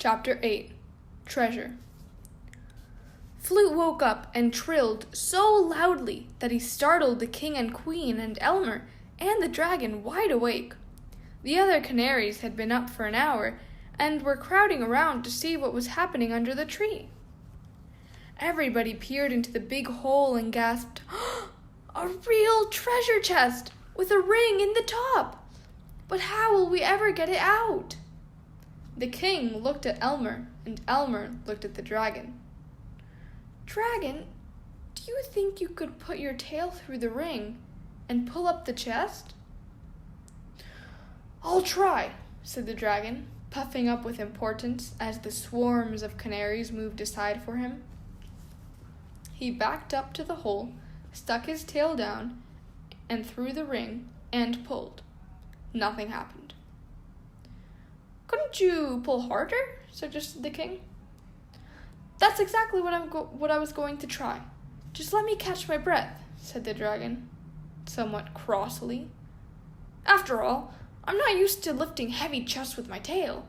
Chapter 8. Treasure. Flute woke up and trilled so loudly that he startled the king and queen and Elmer and the dragon wide awake. The other canaries had been up for an hour and were crowding around to see what was happening under the tree. Everybody peered into the big hole and gasped, "A real treasure chest with a ring in the top! But how will we ever get it out?" The king looked at Elmer, and Elmer looked at the dragon. "Dragon, do you think you could put your tail through the ring and pull up the chest?" "I'll try," said the dragon, puffing up with importance as the swarms of canaries moved aside for him. He backed up to the hole, stuck his tail down, and threw the ring, and pulled. Nothing happened. "Couldn't you pull harder?" suggested the king. "That's exactly what I was going to try. Just let me catch my breath," said the dragon, somewhat crossly. "After all, I'm not used to lifting heavy chests with my tail."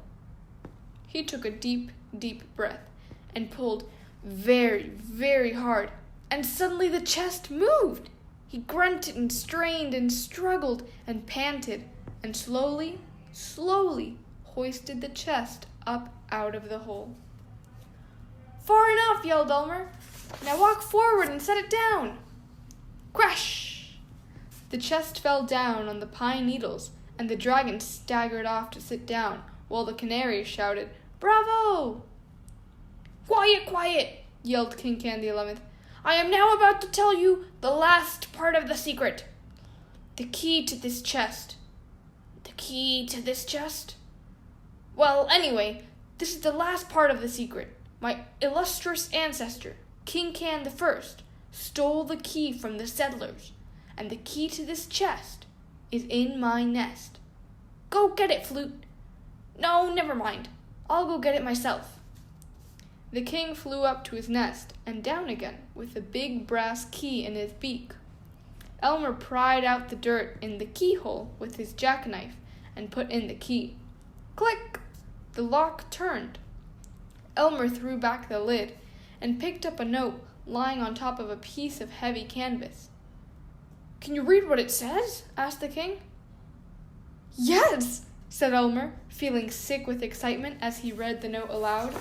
He took a deep, deep breath and pulled very, very hard, and suddenly the chest moved. He grunted and strained and struggled and panted and slowly, slowly hoisted the chest up out of the hole. "Far enough," yelled Elmer. "Now walk forward and set it down." Crash! The chest fell down on the pine needles, and the dragon staggered off to sit down, while the canaries shouted, "Bravo!" "Quiet, quiet!" yelled King Can the 11th. "I am now about to tell you the last part of the secret. The key to this chest." "The key to this chest?" "Well, anyway, this is the last part of the secret. My illustrious ancestor, King Can the First, stole the key from the settlers, and the key to this chest is in my nest. Go get it, Flute." "No, never mind. I'll go get it myself." The king flew up to his nest and down again with the big brass key in his beak. Elmer pried out the dirt in the keyhole with his jackknife and put in the key. Click! The lock turned. Elmer threw back the lid and picked up a note lying on top of a piece of heavy canvas. "Can you read what it says?" asked the king. "Yes," said Elmer, feeling sick with excitement as he read the note aloud.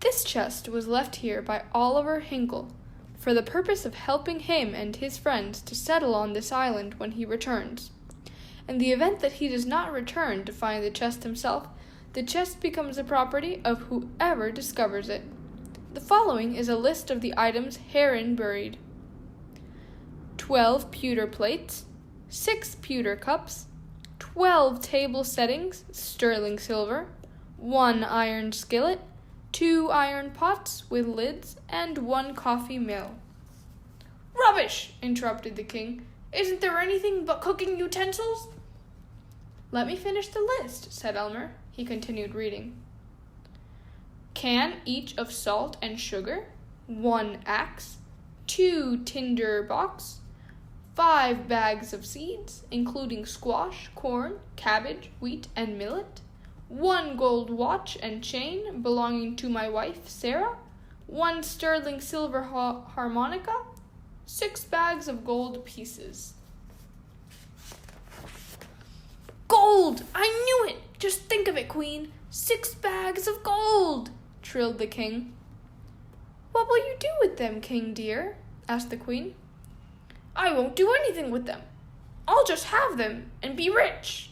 "This chest was left here by Oliver Hinkle for the purpose of helping him and his friends to settle on this island when he returns. In the event that he does not return to find the chest himself, the chest becomes the property of whoever discovers it. The following is a list of the items herein buried: 12 pewter plates, 6 pewter cups, 12 table settings, sterling silver, 1 iron skillet, 2 iron pots with lids, and 1 coffee mill." "Rubbish!" interrupted the king. "Isn't there anything but cooking utensils?" "Let me finish the list," said Elmer. He continued reading. "Can each of salt and sugar, 1 axe, 2 tinder box, 5 bags of seeds, including squash, corn, cabbage, wheat, and millet, 1 gold watch and chain belonging to my wife, Sarah, 1 sterling silver harmonica, 6 bags of gold pieces." "Gold! I knew it! Just think of it, Queen! 6 bags of gold!" trilled the king. "What will you do with them, King dear?" asked the queen. "I won't do anything with them. I'll just have them and be rich."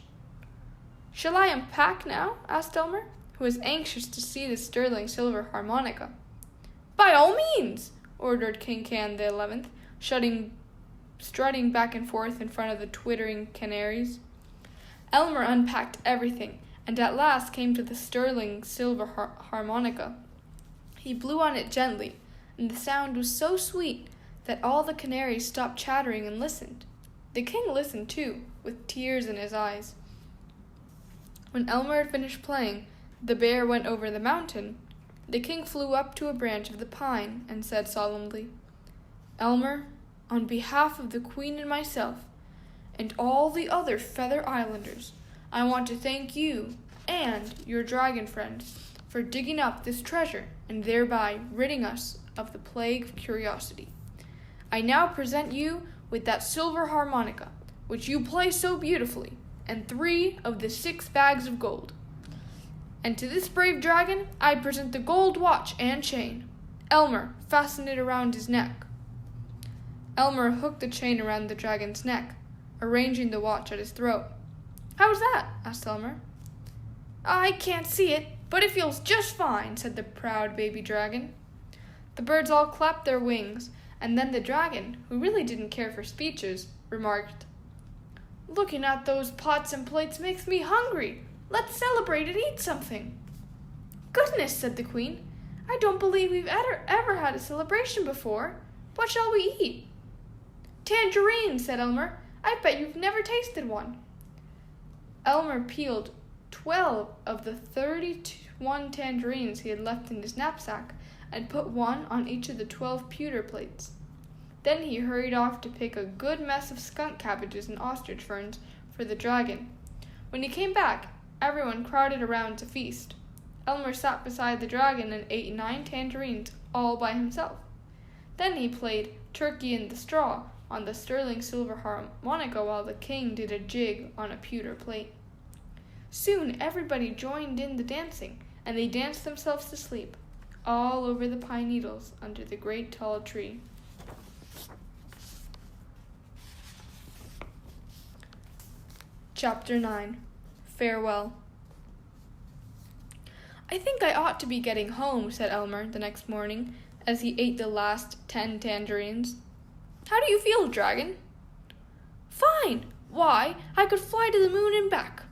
"Shall I unpack now?" asked Elmer, who was anxious to see the sterling silver harmonica. "By all means," ordered King Can the 11th, strutting back and forth in front of the twittering canaries. Elmer unpacked everything, and at last came to the sterling silver harmonica. He blew on it gently, and the sound was so sweet that all the canaries stopped chattering and listened. The king listened too, with tears in his eyes. When Elmer had finished playing, "The Bear Went Over the Mountain," the king flew up to a branch of the pine and said solemnly, "Elmer, on behalf of the queen and myself, and all the other Feather Islanders, I want to thank you and your dragon friends for digging up this treasure and thereby ridding us of the plague of curiosity. I now present you with that silver harmonica, which you play so beautifully, and 3 of the 6 bags of gold. And to this brave dragon I present the gold watch and chain. Elmer, fasten it around his neck." Elmer hooked the chain around the dragon's neck, arranging the watch at his throat. "How's that?" asked Elmer. "I can't see it, but it feels just fine," said the proud baby dragon. The birds all clapped their wings, and then the dragon, who really didn't care for speeches, remarked, "Looking at those pots and plates makes me hungry. Let's celebrate and eat something." "Goodness," said the queen, "I don't believe we've ever had a celebration before. What shall we eat?" "Tangerines," said Elmer. "I bet you've never tasted one." Elmer peeled 12 of the 31 tangerines he had left in his knapsack and put one on each of the 12 pewter plates. Then he hurried off to pick a good mess of skunk cabbages and ostrich ferns for the dragon. When he came back, everyone crowded around to feast. Elmer sat beside the dragon and ate 9 tangerines all by himself. Then he played Turkey in the Straw on the sterling silver harmonica while the king did a jig on a pewter plate. Soon everybody joined in the dancing, and they danced themselves to sleep, all over the pine needles under the great tall tree. Chapter 9. Farewell. "I think I ought to be getting home," said Elmer the next morning, as he ate the last 10 tangerines. "How do you feel, dragon?" "Fine! Why, I could fly to the moon and back."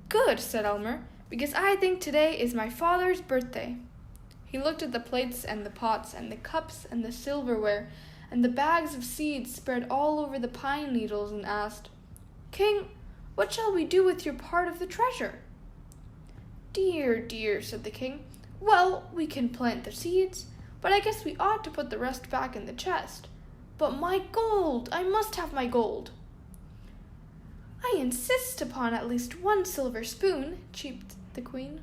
"Good," said Elmer, "because I think today is my father's birthday." He looked at the plates and the pots and the cups and the silverware and the bags of seeds spread all over the pine needles and asked, "King, what shall we do with your part of the treasure?" "Dear, dear," said the king. "Well, we can plant the seeds, but I guess we ought to put the rest back in the chest. But my gold! I must have my gold." "I insist upon at least 1 silver spoon," cheeped the queen.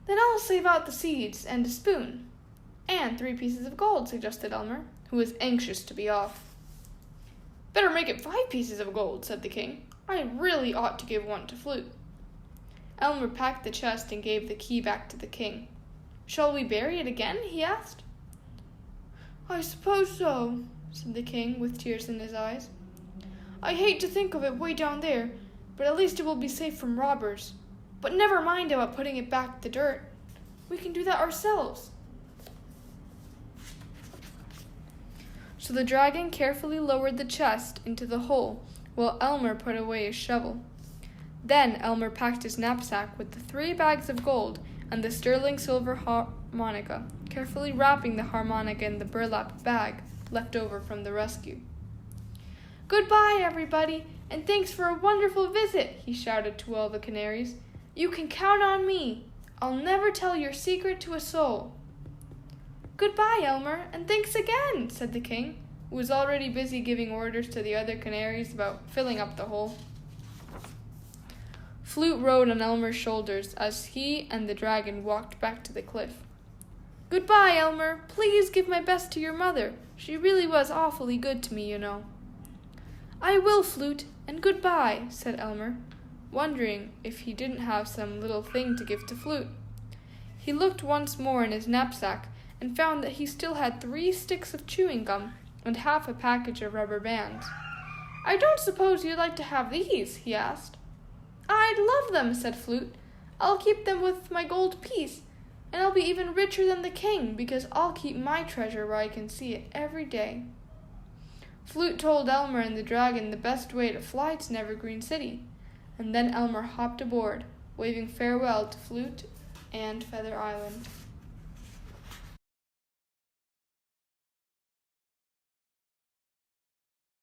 "Then I'll save out the seeds and a spoon. And 3 pieces of gold," suggested Elmer, who was anxious to be off. "Better make it 5 pieces of gold," said the king. "I really ought to give 1 to Flute." Elmer packed the chest and gave the key back to the king. "Shall we bury it again?" he asked. "I suppose so," said the king, with tears in his eyes. "I hate to think of it way down there, but at least it will be safe from robbers. But never mind about putting it back in the dirt. We can do that ourselves." So the dragon carefully lowered the chest into the hole while Elmer put away his shovel. Then Elmer packed his knapsack with the 3 bags of gold and the sterling silver harmonica, carefully wrapping the harmonica in the burlap bag left over from the rescue. "Goodbye, everybody, and thanks for a wonderful visit," he shouted to all the canaries. "You can count on me. I'll never tell your secret to a soul." "Goodbye, Elmer, and thanks again," said the king, who was already busy giving orders to the other canaries about filling up the hole. Flute rode on Elmer's shoulders as he and the dragon walked back to the cliff. "Goodbye, Elmer. Please give my best to your mother. She really was awfully good to me, you know." "I will, Flute, and goodbye," said Elmer, wondering if he didn't have some little thing to give to Flute. He looked once more in his knapsack and found that he still had 3 sticks of chewing gum and half a package of rubber bands. "I don't suppose you'd like to have these?" he asked. "I'd love them," said Flute. "I'll keep them with my gold piece, and I'll be even richer than the king because I'll keep my treasure where I can see it every day." Flute told Elmer and the dragon the best way to fly to Nevergreen City, and then Elmer hopped aboard, waving farewell to Flute and Feather Island.